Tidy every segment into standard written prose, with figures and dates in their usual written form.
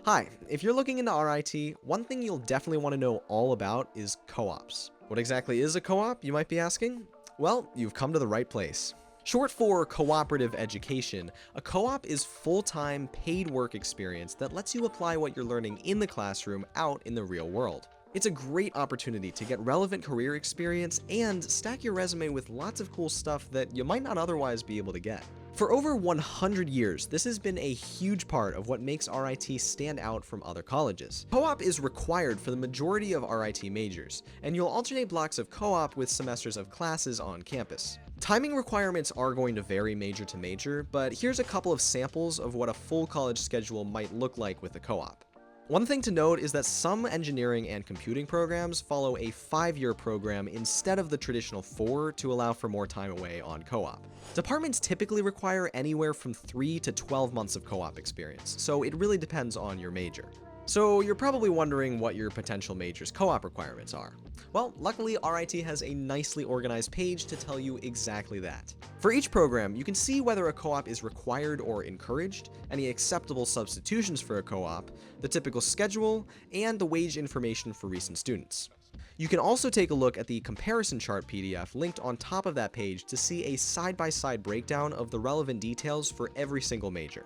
Hi, if you're looking into RIT, one thing you'll definitely want to know all about is co-ops. What exactly is a co-op, you might be asking? Well, you've come to the right place. Short for cooperative education, a co-op is full-time paid work experience that lets you apply what you're learning in the classroom out in the real world. It's a great opportunity to get relevant career experience and stack your resume with lots of cool stuff that you might not otherwise be able to get. For over 100 years, this has been a huge part of what makes RIT stand out from other colleges. Co-op is required for the majority of RIT majors, and you'll alternate blocks of co-op with semesters of classes on campus. Timing requirements are going to vary major to major, but here's a couple of samples of what a full college schedule might look like with a co-op. One thing to note is that some engineering and computing programs follow a 5-year program instead of the traditional 4 to allow for more time away on co-op. Departments typically require anywhere from 3 to 12 months of co-op experience, so it really depends on your major. So you're probably wondering what your potential major's co-op requirements are. Well, luckily RIT has a nicely organized page to tell you exactly that. For each program, you can see whether a co-op is required or encouraged, any acceptable substitutions for a co-op, the typical schedule, and the wage information for recent students. You can also take a look at the comparison chart PDF linked on top of that page to see a side-by-side breakdown of the relevant details for every single major.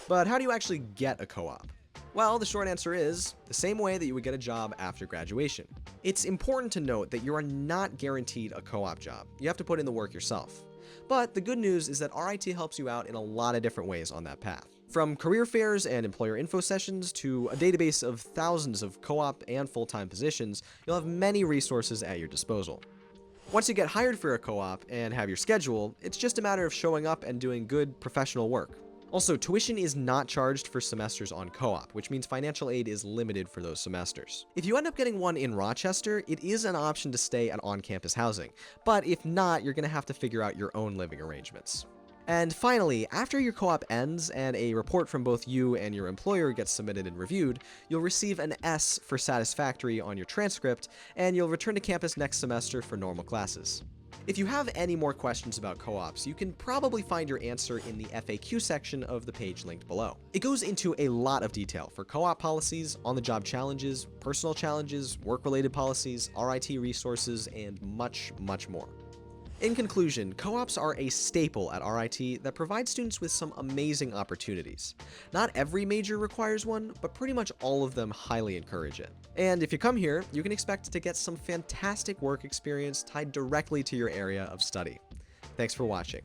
But how do you actually get a co-op? Well, the short answer is the same way that you would get a job after graduation. It's important to note that you are not guaranteed a co-op job. You have to put in the work yourself. But the good news is that RIT helps you out in a lot of different ways on that path. From career fairs and employer info sessions to a database of thousands of co-op and full-time positions, you'll have many resources at your disposal. Once you get hired for a co-op and have your schedule, it's just a matter of showing up and doing good professional work. Also, tuition is not charged for semesters on co-op, which means financial aid is limited for those semesters. If you end up getting one in Rochester, it is an option to stay at on-campus housing, but if not, you're going to have to figure out your own living arrangements. And finally, after your co-op ends and a report from both you and your employer gets submitted and reviewed, you'll receive an S for satisfactory on your transcript, and you'll return to campus next semester for normal classes. If you have any more questions about co-ops, you can probably find your answer in the FAQ section of the page linked below. It goes into a lot of detail for co-op policies, on-the-job challenges, personal challenges, work-related policies, RIT resources, and much, much more. In conclusion, co-ops are a staple at RIT that provides students with some amazing opportunities. Not every major requires one, but pretty much all of them highly encourage it. And if you come here, you can expect to get some fantastic work experience tied directly to your area of study. Thanks for watching.